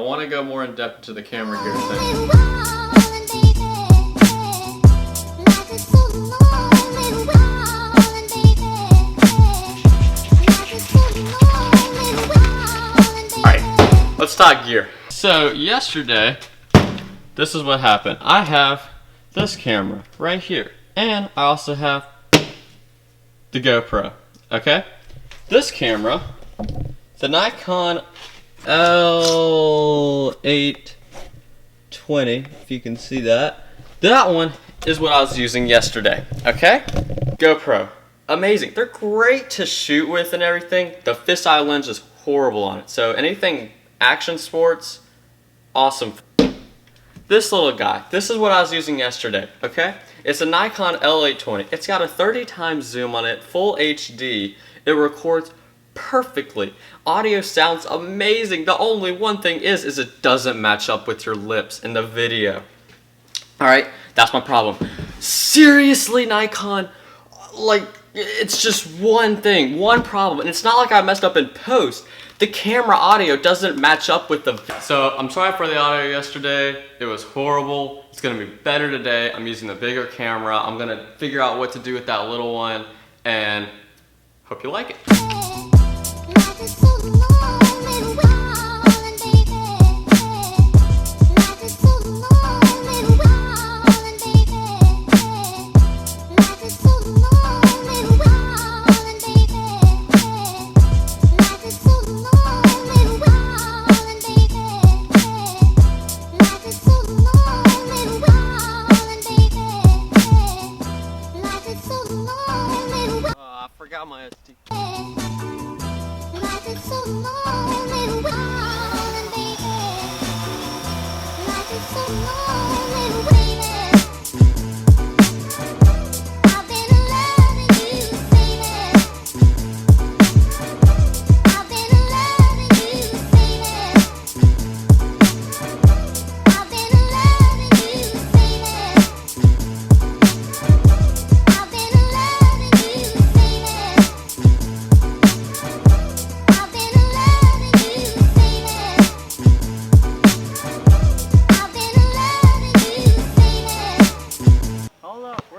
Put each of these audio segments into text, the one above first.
want to go more in depth to the camera gear thing. Alright, let's talk gear. So yesterday, this is what happened. I have this camera right here, and I also have the GoPro, okay? This camera, the Nikon L820, if you can see that. That one is what I was using yesterday, okay? GoPro, amazing. They're great to shoot with and everything. The fisheye lens is horrible on it. So anything action sports, awesome. This little guy, this is what I was using yesterday, okay? It's a Nikon L820. It's got a 30 times zoom on it, full HD. It records perfectly. Audio sounds amazing. The only one thing is it doesn't match up with your lips in the video. Alright, that's my problem. Seriously, Nikon, like, it's just one thing, one problem. And it's not like I messed up in post. The camera audio doesn't match up with the... So, I'm sorry for the audio yesterday. It was horrible. It's going to be better today. I'm using the bigger camera. I'm going to figure out what to do with that little one. And hope you like it. I forgot my SD.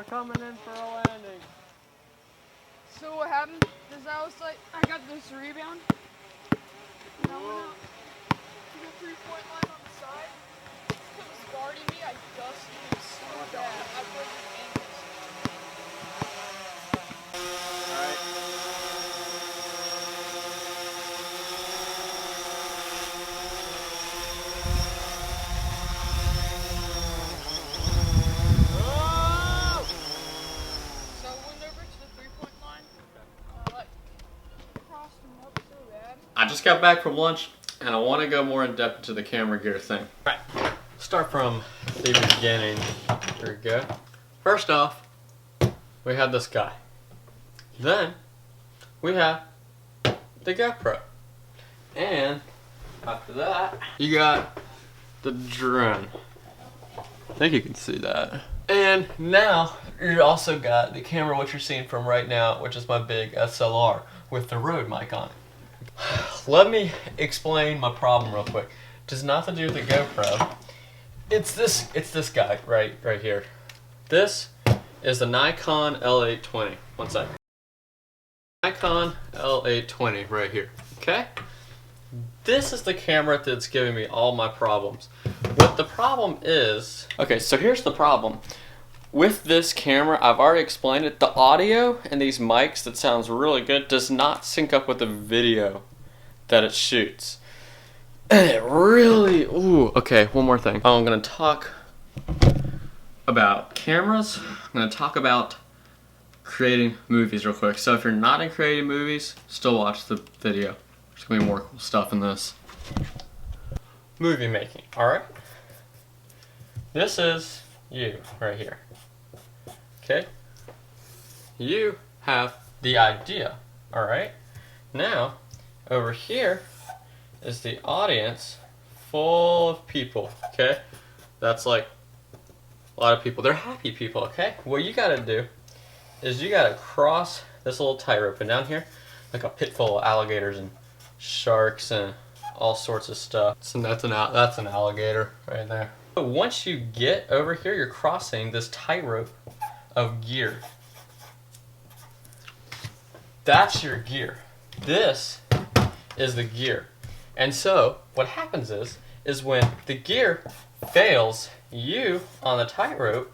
Coming in for a landing. So what happened is I was like, I got this rebound. And I went out to the 3-point line on the side. It was guarding me. I dusted him so bad. I broke his ankles. Alright. I just got back from lunch, and I want to go more in depth to the camera gear thing. Right, start from the beginning. Here we go. First off, we have this guy. Then, we have the GoPro. And, after that, you got the drone. I think you can see that. And now, you also got the camera, what you're seeing from right now, which is my big SLR with the Rode mic on it. Let me explain my problem real quick. It has nothing to do with the GoPro. It's this guy right here. This is the Nikon L820. One second. Nikon L820 right here. Okay? This is the camera that's giving me all my problems. What the problem is... Okay, so here's the problem. With this camera, I've already explained it, the audio and these mics that sounds really good does not sync up with the video that it shoots. And it really, okay, one more thing. I'm gonna talk about cameras. I'm gonna talk about creating movies real quick. So if you're not in creating movies, still watch the video. There's gonna be more cool stuff in this. Movie making, alright? This is you right here. Okay? You have the idea, alright? Now, over here is the audience full of people, okay? That's like a lot of people. They're happy people, okay? What you gotta do is you gotta cross this little tightrope, and down here, like a pit full of alligators and sharks and all sorts of stuff. So that's an alligator right there. But once you get over here, you're crossing this tightrope of gear. That's your gear. This is the gear. And so what happens is when the gear fails you on the tightrope,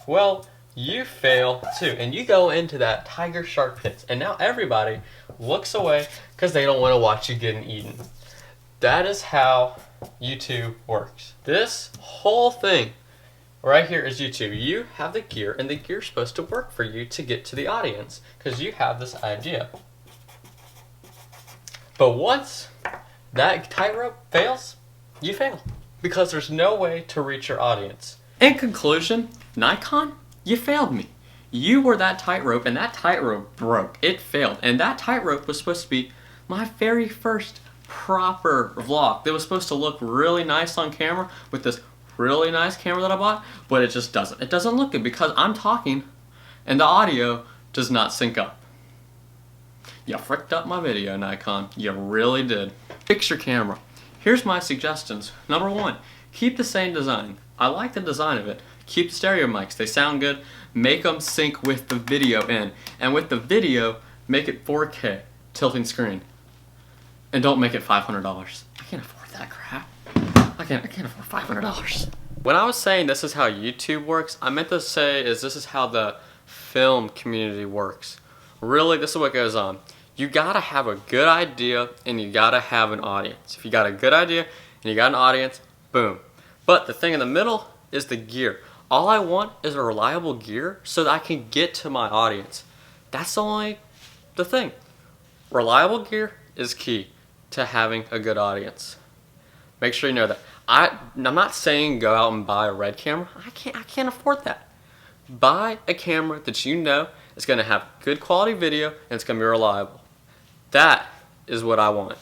well, you fail too. And you go into that tiger shark pit. And now everybody looks away because they don't want to watch you getting eaten. That is how YouTube works. This whole thing right here is YouTube. You have the gear, and the gear's supposed to work for you to get to the audience because you have this idea. But once that tightrope fails, you fail because there's no way to reach your audience. In conclusion, Nikon, you failed me. You were that tightrope, and that tightrope broke. It failed, and that tightrope was supposed to be my very first proper vlog. That was supposed to look really nice on camera with this really nice camera that I bought, but it just doesn't. It doesn't look good because I'm talking and the audio does not sync up. You fricked up my video, Nikon. You really did. Fix your camera. Here's my suggestions. Number one, keep the same design. I like the design of it. Keep stereo mics. They sound good. Make them sync with the video in. And with the video, make it 4K, tilting screen. And don't make it $500. I can't afford that crap. I can't afford $500. When I was saying this is how YouTube works, I meant to say this is how the film community works. Really, this is what goes on. You gotta have a good idea and you gotta have an audience. If you got a good idea and you got an audience, boom. But the thing in the middle is the gear. All I want is a reliable gear so that I can get to my audience. That's the thing. Reliable gear is key to having a good audience. Make sure you know that. I'm not saying go out and buy a red camera. I can't afford that. Buy a camera that you know is going to have good quality video and it's going to be reliable. That is what I want.